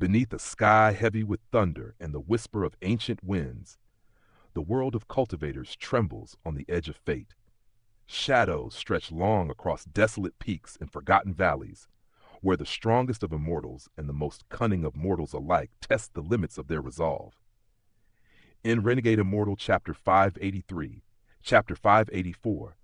Beneath a sky heavy with thunder and the whisper of ancient winds, the world of cultivators trembles on the edge of fate. Shadows stretch long across desolate peaks and forgotten valleys, where the strongest of immortals and the most cunning of mortals alike test the limits of their resolve. In Renegade Immortal Chapter 583, Chapter 584,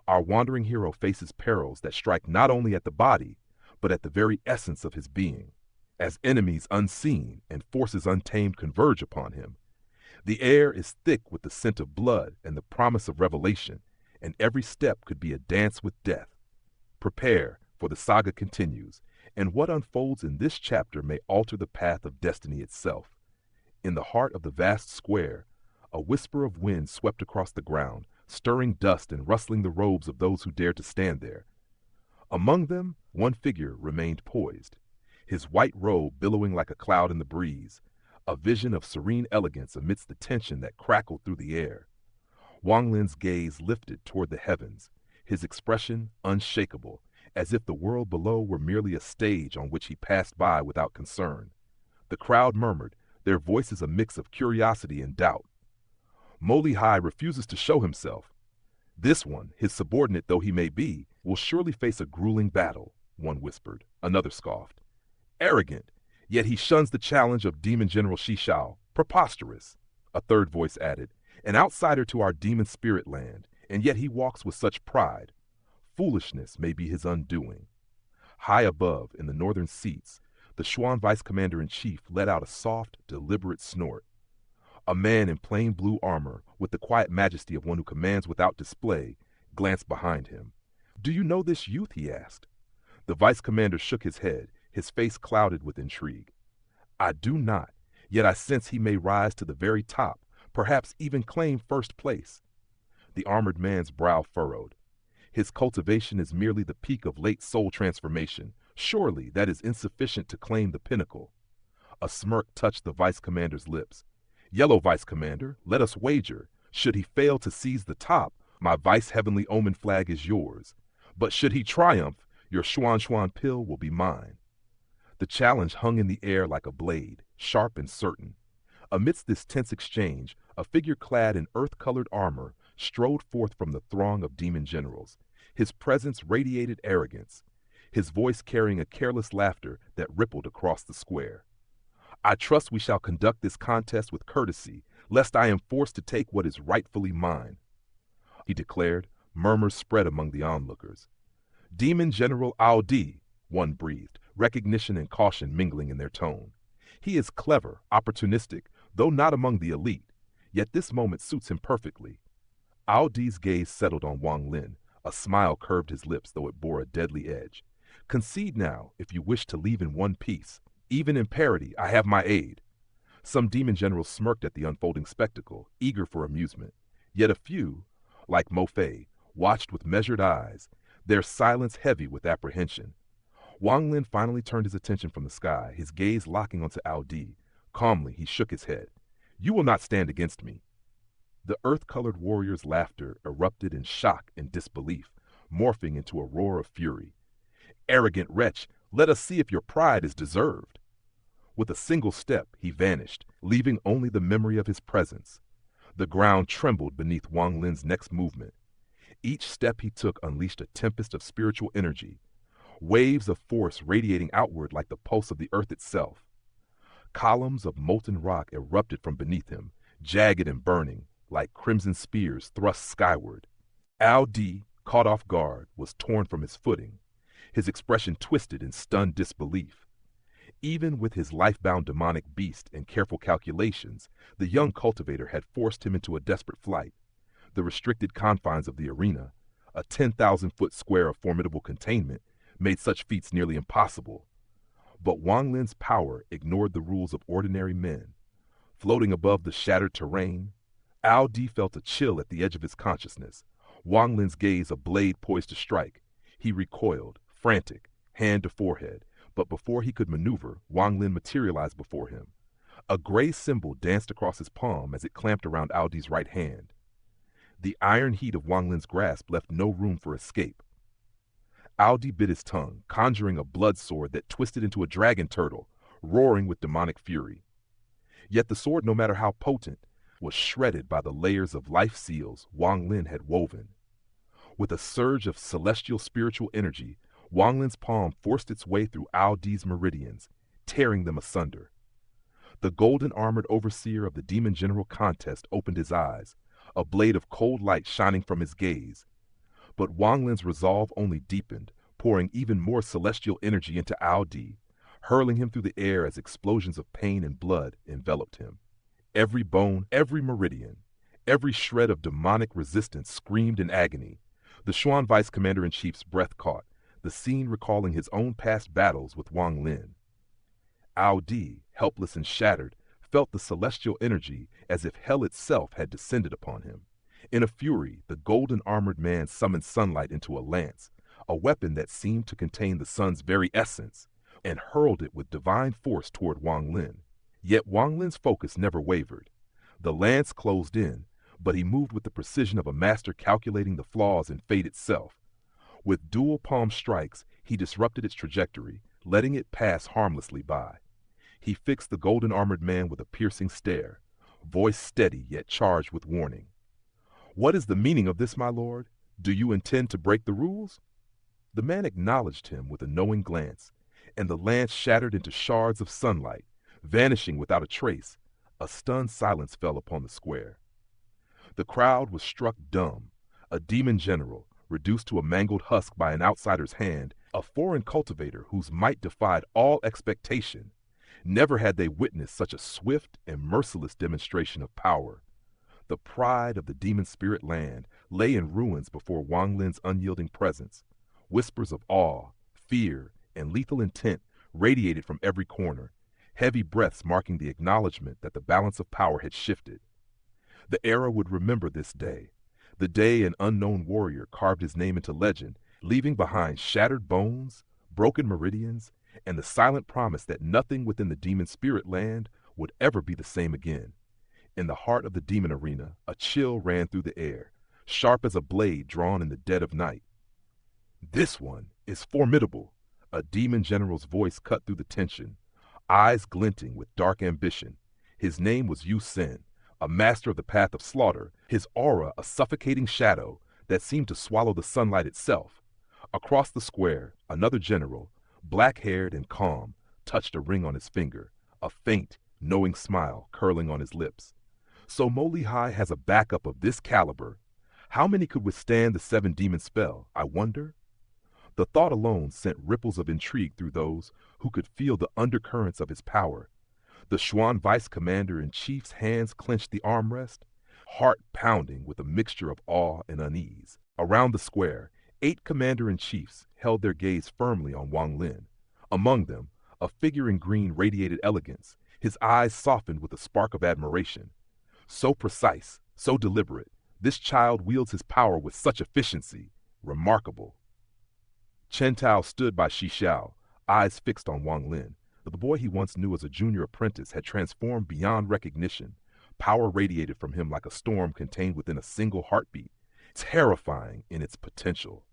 our wandering hero faces perils that strike not only at the body, but at the very essence of his being, as enemies unseen and forces untamed converge upon him. The air is thick with the scent of blood and the promise of revelation, and every step could be a dance with death. Prepare, for the saga continues, and what unfolds in this chapter may alter the path of destiny itself. In the heart of the vast square, a whisper of wind swept across the ground, stirring dust and rustling the robes of those who dared to stand there. Among them, one figure remained poised, his white robe billowing like a cloud in the breeze, a vision of serene elegance amidst the tension that crackled through the air. Wang Lin's gaze lifted toward the heavens, his expression unshakable, as if the world below were merely a stage on which he passed by without concern. The crowd murmured, their voices a mix of curiosity and doubt. Moli Hai refuses to show himself. This one, his subordinate though he may be, will surely face a grueling battle, one whispered. Another scoffed. Arrogant, yet he shuns the challenge of Demon General Xianxia. Preposterous, a third voice added. An outsider to our demon spirit land, and yet he walks with such pride. Foolishness may be his undoing. High above, in the northern seats, the Xuan Vice Commander-in-Chief let out a soft, deliberate snort. A man in plain blue armor, with the quiet majesty of one who commands without display, glanced behind him. Do you know this youth? He asked. The vice commander shook his head, his face clouded with intrigue. I do not, yet I sense he may rise to the very top, perhaps even claim first place. The armored man's brow furrowed. His cultivation is merely the peak of late soul transformation. Surely that is insufficient to claim the pinnacle. A smirk touched the vice commander's lips. Yellow Vice Commander, let us wager. Should he fail to seize the top, my Vice Heavenly Omen flag is yours. But should he triumph, your Xuan pill will be mine. The challenge hung in the air like a blade, sharp and certain. Amidst this tense exchange, a figure clad in earth-colored armor strode forth from the throng of demon generals. His presence radiated arrogance, his voice carrying a careless laughter that rippled across the square. I trust we shall conduct this contest with courtesy, lest I am forced to take what is rightfully mine, he declared. Murmurs spread among the onlookers. Demon General Audi, one breathed, recognition and caution mingling in their tone. He is clever, opportunistic, though not among the elite, yet this moment suits him perfectly. Audi's gaze settled on Wang Lin. A smile curved his lips, though it bore a deadly edge. Concede now, if you wish to leave in one piece. Even in parity, I have my aid. Some demon generals smirked at the unfolding spectacle, eager for amusement. Yet a few, like Mo Fei, watched with measured eyes, their silence heavy with apprehension. Wang Lin finally turned his attention from the sky, his gaze locking onto Audi. Calmly, he shook his head. You will not stand against me. The earth-colored warrior's laughter erupted in shock and disbelief, morphing into a roar of fury. Arrogant wretch, let us see if your pride is deserved. With a single step, he vanished, leaving only the memory of his presence. The ground trembled beneath Wang Lin's next movement. Each step he took unleashed a tempest of spiritual energy, waves of force radiating outward like the pulse of the earth itself. Columns of molten rock erupted from beneath him, jagged and burning, like crimson spears thrust skyward. Audi, caught off guard, was torn from his footing, his expression twisted in stunned disbelief. Even with his life-bound demonic beast and careful calculations, the young cultivator had forced him into a desperate flight. The restricted confines of the arena, a 10,000-foot square of formidable containment, made such feats nearly impossible. But Wang Lin's power ignored the rules of ordinary men. Floating above the shattered terrain, Audi felt a chill at the edge of his consciousness. Wang Lin's gaze a blade poised to strike. He recoiled, frantic, hand to forehead. But before he could maneuver, Wang Lin materialized before him. A gray symbol danced across his palm as it clamped around Audi's right hand. The iron heat of Wang Lin's grasp left no room for escape. Audi bit his tongue, conjuring a blood sword that twisted into a dragon turtle, roaring with demonic fury. Yet the sword, no matter how potent, was shredded by the layers of life seals Wang Lin had woven. With a surge of celestial spiritual energy, Wang Lin's palm forced its way through Ao Di's meridians, tearing them asunder. The golden-armored overseer of the Demon General contest opened his eyes, a blade of cold light shining from his gaze. But Wang Lin's resolve only deepened, pouring even more celestial energy into Ao Di, hurling him through the air as explosions of pain and blood enveloped him. Every bone, every meridian, every shred of demonic resistance screamed in agony. The Xuan Vice Commander-in-Chief's breath caught, the scene recalling his own past battles with Wang Lin. Ao Di, helpless and shattered, felt the celestial energy as if hell itself had descended upon him. In a fury, the golden-armored man summoned sunlight into a lance, a weapon that seemed to contain the sun's very essence, and hurled it with divine force toward Wang Lin. Yet Wang Lin's focus never wavered. The lance closed in, but he moved with the precision of a master calculating the flaws in fate itself. With dual palm strikes, he disrupted its trajectory, letting it pass harmlessly by. He fixed the golden-armored man with a piercing stare, voice steady yet charged with warning. "What is the meaning of this, my lord? Do you intend to break the rules?" The man acknowledged him with a knowing glance, and the lance shattered into shards of sunlight, vanishing without a trace. A stunned silence fell upon the square. The crowd was struck dumb. A demon general, reduced to a mangled husk by an outsider's hand, a foreign cultivator whose might defied all expectation. Never had they witnessed such a swift and merciless demonstration of power. The pride of the demon spirit land lay in ruins before Wang Lin's unyielding presence. Whispers of awe, fear, and lethal intent radiated from every corner, heavy breaths marking the acknowledgement that the balance of power had shifted. The era would remember this day, the day an unknown warrior carved his name into legend, leaving behind shattered bones, broken meridians, and the silent promise that nothing within the demon spirit land would ever be the same again. In the heart of the demon arena, a chill ran through the air, sharp as a blade drawn in the dead of night. "This one is formidable," a demon general's voice cut through the tension, eyes glinting with dark ambition. His name was Yu Sen, a master of the path of slaughter, his aura a suffocating shadow that seemed to swallow the sunlight itself. Across the square, another general, black-haired and calm, touched a ring on his finger, a faint, knowing smile curling on his lips. So Moli Hai has a backup of this caliber. How many could withstand the 7-demon spell, I wonder? The thought alone sent ripples of intrigue through those who could feel the undercurrents of his power. The Xuan Vice Commander-in-Chief's hands clenched the armrest, heart pounding with a mixture of awe and unease. Around the square, 8 Commander-in-Chiefs held their gaze firmly on Wang Lin. Among them, a figure in green radiated elegance, his eyes softened with a spark of admiration. So precise, so deliberate, this child wields his power with such efficiency. Remarkable. Chen Tao stood by Xiao, eyes fixed on Wang Lin. The boy he once knew as a junior apprentice had transformed beyond recognition. Power radiated from him like a storm contained within a single heartbeat, terrifying in its potential.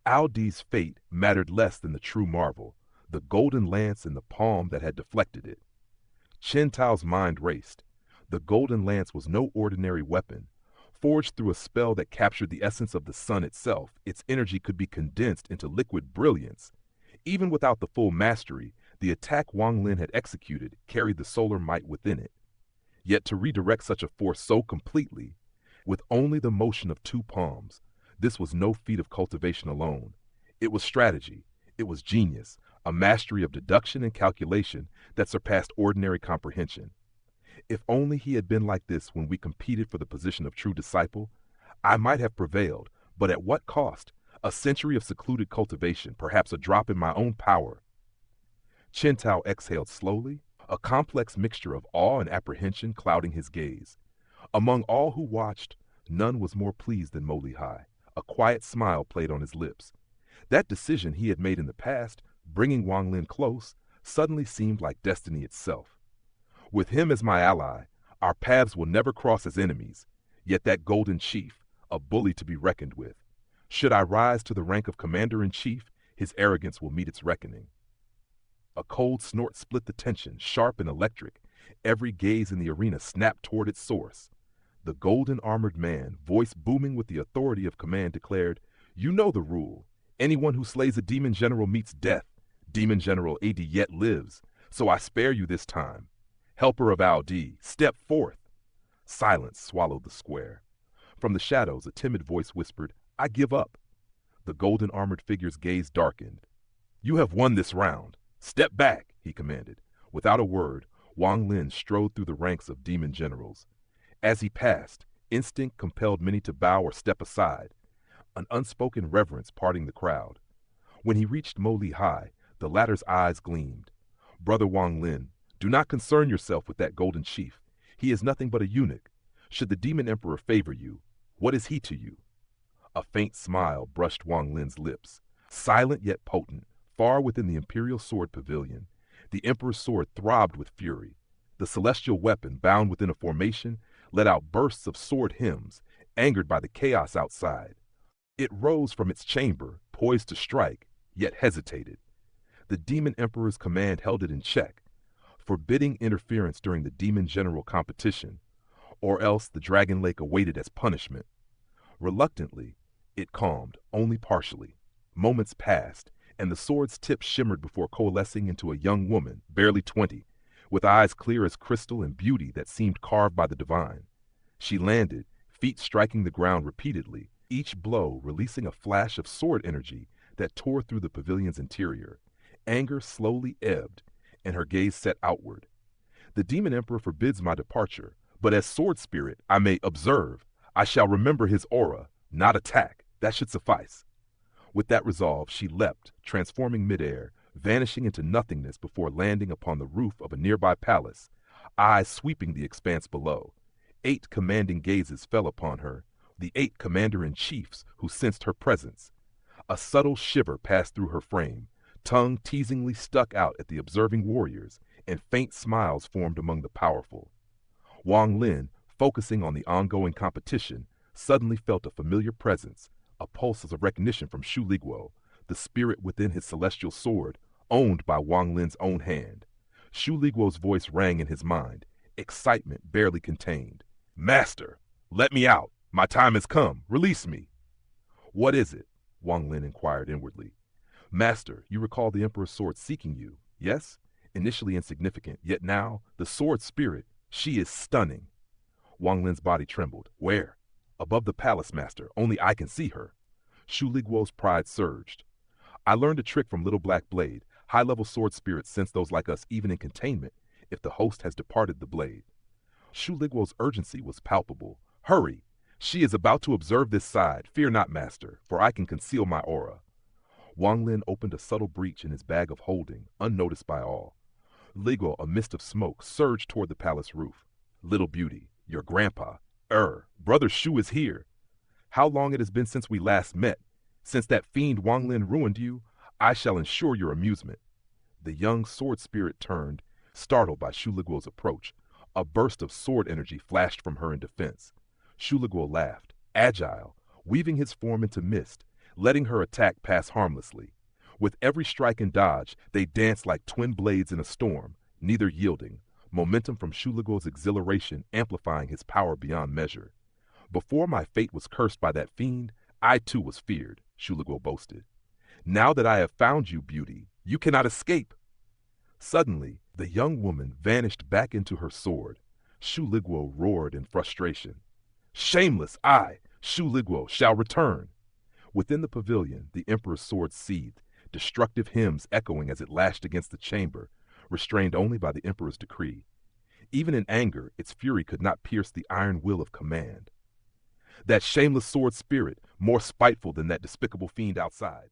Ao Di's fate mattered less than the true marvel, the golden lance in the palm that had deflected it. Chen Tao's mind raced. The golden lance was no ordinary weapon. Forged through a spell that captured the essence of the sun itself, its energy could be condensed into liquid brilliance. Even without the full mastery, the attack Wang Lin had executed carried the solar might within it. Yet to redirect such a force so completely, with only the motion of 2 palms, this was no feat of cultivation alone. It was strategy, it was genius, a mastery of deduction and calculation that surpassed ordinary comprehension. If only he had been like this when we competed for the position of true disciple, I might have prevailed, but at what cost? A century of secluded cultivation, perhaps a drop in my own power. Chen Tao exhaled slowly, a complex mixture of awe and apprehension clouding his gaze. Among all who watched, none was more pleased than Moli Hai. A quiet smile played on his lips. That decision he had made in the past, bringing Wang Lin close, suddenly seemed like destiny itself. With him as my ally, our paths will never cross as enemies, yet that golden chief, a bully to be reckoned with. Should I rise to the rank of commander-in-chief, his arrogance will meet its reckoning. A cold snort split the tension, sharp and electric. Every gaze in the arena snapped toward its source. The golden-armored man, voice booming with the authority of command, declared, "You know the rule. Anyone who slays a demon general meets death. Demon General AD yet lives, so I spare you this time. Helper of Al-D, step forth." Silence swallowed the square. From the shadows, a timid voice whispered, "I give up." The golden-armored figure's gaze darkened. "You have won this round. Step back," he commanded. Without a word, Wang Lin strode through the ranks of demon generals. As he passed, instinct compelled many to bow or step aside, an unspoken reverence parting the crowd. When he reached Mo Li Hai, the latter's eyes gleamed. "Brother Wang Lin, do not concern yourself with that golden chief. He is nothing but a eunuch. Should the demon emperor favor you, what is he to you?" A faint smile brushed Wang Lin's lips. Silent yet potent, far within the imperial sword pavilion, the emperor's sword throbbed with fury. The celestial weapon, bound within a formation, let out bursts of sword hymns, angered by the chaos outside. It rose from its chamber, poised to strike, yet hesitated. The demon emperor's command held it in check, forbidding interference during the demon general competition, or else the dragon lake awaited as punishment. Reluctantly, it calmed, only partially. Moments passed, and the sword's tip shimmered before coalescing into a young woman, barely 20, with eyes clear as crystal and beauty that seemed carved by the divine. She landed, feet striking the ground repeatedly, each blow releasing a flash of sword energy that tore through the pavilion's interior. Anger slowly ebbed, and her gaze set outward. "The demon emperor forbids my departure, but as sword spirit I may observe. I shall remember his aura, not attack. That should suffice." With that resolve, she leapt, transforming midair, vanishing into nothingness before landing upon the roof of a nearby palace, eyes sweeping the expanse below. 8 commanding gazes fell upon her, the 8 commander-in-chiefs who sensed her presence. A subtle shiver passed through her frame, tongue teasingly stuck out at the observing warriors, and faint smiles formed among the powerful. Wang Lin, focusing on the ongoing competition, suddenly felt a familiar presence, a pulse of recognition from Shu Liguo, the spirit within his celestial sword, owned by Wang Lin's own hand. Shu Liguo's voice rang in his mind, excitement barely contained. "Master, let me out. My time has come. Release me." "What is it?" Wang Lin inquired inwardly. "Master, you recall the Emperor's sword seeking you, yes? Initially insignificant, yet now, the sword spirit, she is stunning." Wang Lin's body trembled. "Where?" "Above the palace, master. Only I can see her." Shu Liguo's pride surged. "I learned a trick from Little Black Blade. High-level sword spirits sense those like us even in containment, if the host has departed the blade." Shu Liguo's urgency was palpable. "Hurry! She is about to observe this side. Fear not, master, for I can conceal my aura." Wang Lin opened a subtle breach in his bag of holding, unnoticed by all. Liguo, a mist of smoke, surged toward the palace roof. "Little beauty, your grandpa, Brother Shu is here. How long it has been since we last met. Since that fiend Wang Lin ruined you, I shall ensure your amusement." The young sword spirit turned, startled by Shu Liguo's approach. A burst of sword energy flashed from her in defense. Shu Liguo laughed, agile, weaving his form into mist, letting her attack pass harmlessly. With every strike and dodge, they danced like twin blades in a storm, neither yielding, momentum from Shu Liguo's exhilaration amplifying his power beyond measure. "Before my fate was cursed by that fiend, I too was feared," Shu Liguo boasted. "Now that I have found you, beauty, you cannot escape." Suddenly, the young woman vanished back into her sword. Shu Liguo roared in frustration. "Shameless, I, Shu Liguo, shall return." Within the pavilion, the emperor's sword seethed, destructive hymns echoing as it lashed against the chamber, restrained only by the emperor's decree. Even in anger, its fury could not pierce the iron will of command. That shameless sword spirit, more spiteful than that despicable fiend outside.